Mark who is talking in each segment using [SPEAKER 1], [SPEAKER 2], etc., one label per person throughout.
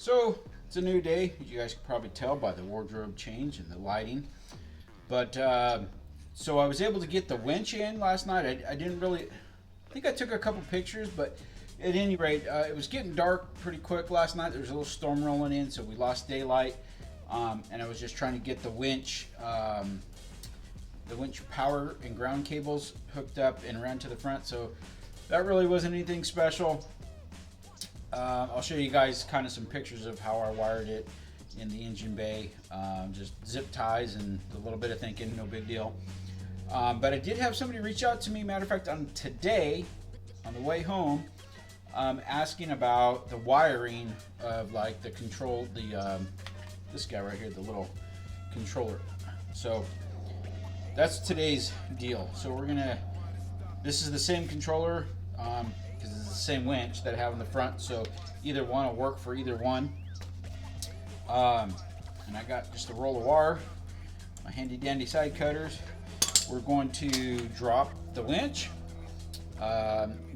[SPEAKER 1] So it's a new day, as you guys can probably tell by the wardrobe change and the lighting. But so I was able to get the winch in last night. I didn't really, I think I took a couple pictures, but at any rate, it was getting dark pretty quick last night. There was a little storm rolling in, so we lost daylight. And I was just trying to get the winch power and ground cables hooked up and ran to the front. So that really wasn't anything special. I'll show you guys kind of some pictures of how I wired it in the engine bay. Just zip ties and a little bit of thinking, no big deal. But I did have somebody reach out to me, matter of fact, today on the way home, asking about the wiring of like the control, this guy right here, the little controller. So that's today's deal. So this is the same controller, because it's the same winch that I have in the front, so either one will work for either one. And I got just a roll of wire, my handy dandy side cutters. We're going to drop the winch,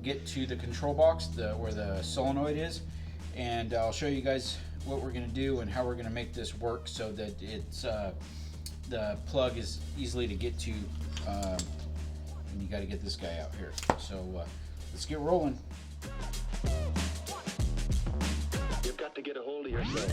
[SPEAKER 1] get to the control box, where the solenoid is, and I'll show you guys what we're going to do and how we're going to make this work so that it's the plug is easily to get to, and you got to get this guy out here. So let's get rolling.
[SPEAKER 2] You've got to get a hold of yourself.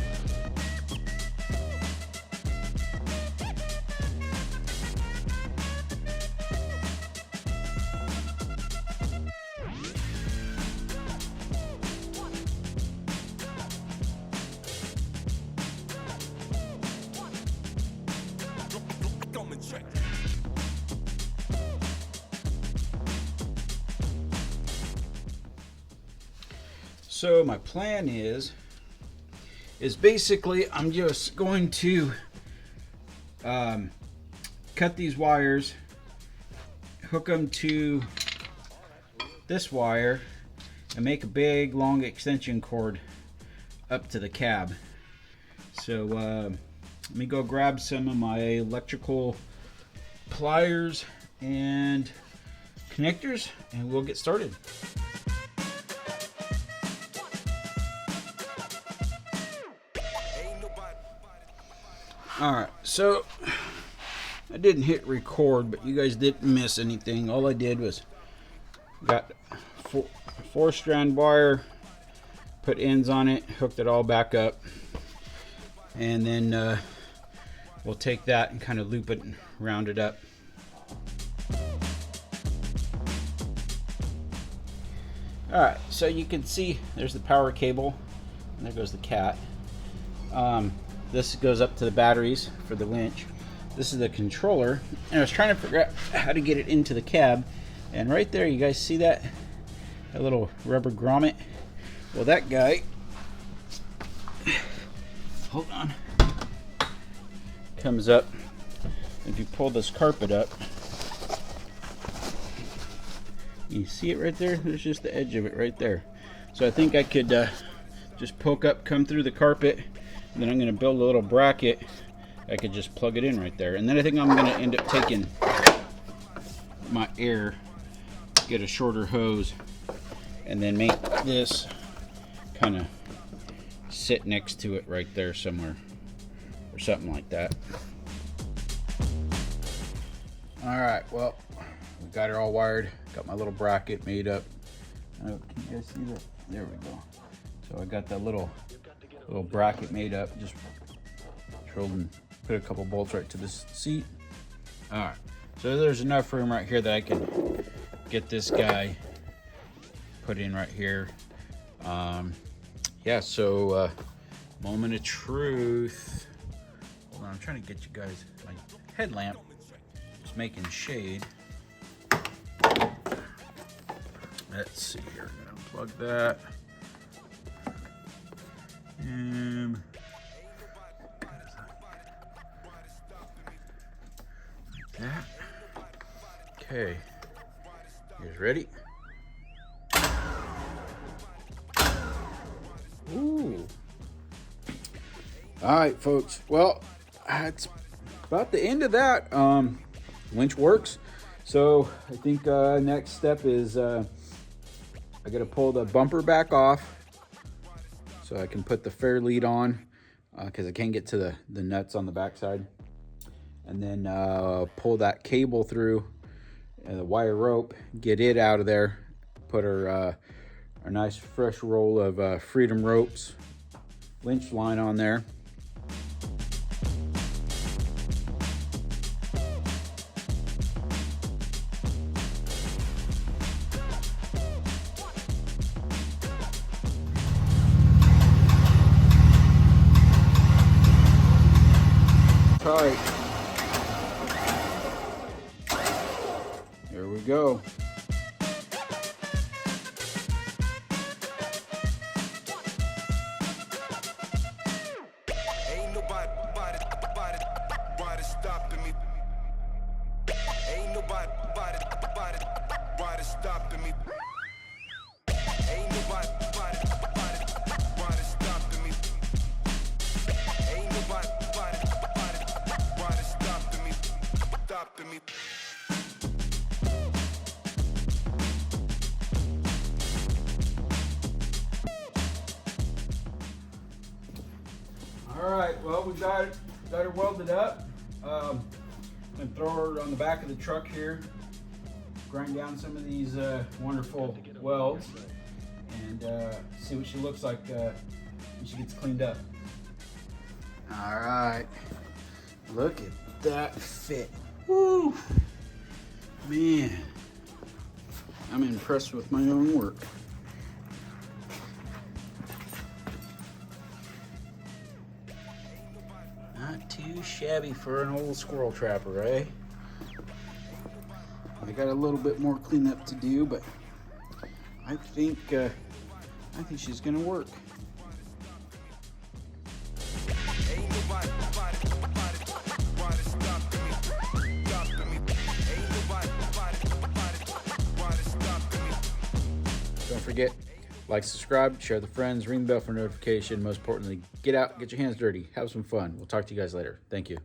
[SPEAKER 1] So my plan is basically I'm just going to cut these wires, hook them to this wire, and make a big long extension cord up to the cab. So let me go grab some of my electrical pliers and connectors and we'll get started. Alright, so I didn't hit record, but you guys didn't miss anything. All I did was got four strand wire, put ends on it, hooked it all back up, and then we'll take that and kind of loop it and round it up. Alright, so you can see there's the power cable, and there goes the cat. This goes up to the batteries for the winch. This is the controller, and I was trying to figure out how to get it into the cab, and right there you guys see that little rubber grommet. Well, that guy, hold on, comes up. If you pull this carpet up, you see it right there? There's just the edge of it right there. So I think I could just poke up, come through the carpet, and then I'm going to build a little bracket. I could just plug it in right there. And then I think I'm going to end up taking my air, get a shorter hose, and then make this kind of sit next to it right there somewhere, or something like that. Alright, well, we got it all wired. Got my little bracket made up. Can you guys see that? There we go. So I got that little bracket made up. Just drilled and put a couple bolts right to this seat. Alright, so there's enough room right here that I can get this guy put in right here. Yeah, so moment of truth. Hold on, I'm trying to get you guys my headlamp. Just making shade. Let's see here. I'm gonna plug that. And like that. Okay. You guys ready? Ooh. All right, folks. Well, that's about the end of that. Winch works. So I think next step is I gotta pull the bumper back off. so I can put the fair lead on because I can't get to the nuts on the backside. And then pull that cable through the wire rope, get it out of there, put our nice fresh roll of Freedom ropes winch line on there. Tight. Here we go.
[SPEAKER 3] Ain't nobody stopping me. Ain't nobody stopping me. Ain't nobody stopping me. Ain't nobody stopping me.
[SPEAKER 1] All right, well, we got her welded up. I'm gonna throw her on the back of the truck here, grind down some of these wonderful welds, and see what she looks like when she gets cleaned up. All right, look at that fit. Woo, man, I'm impressed with my own work. Not too shabby for an old squirrel trapper, eh? I got a little bit more cleanup to do, but I think she's gonna work. Don't forget, like, subscribe, share with friends, ring the bell for notification. Most importantly, get out, get your hands dirty, have some fun. We'll talk to you guys later. Thank you.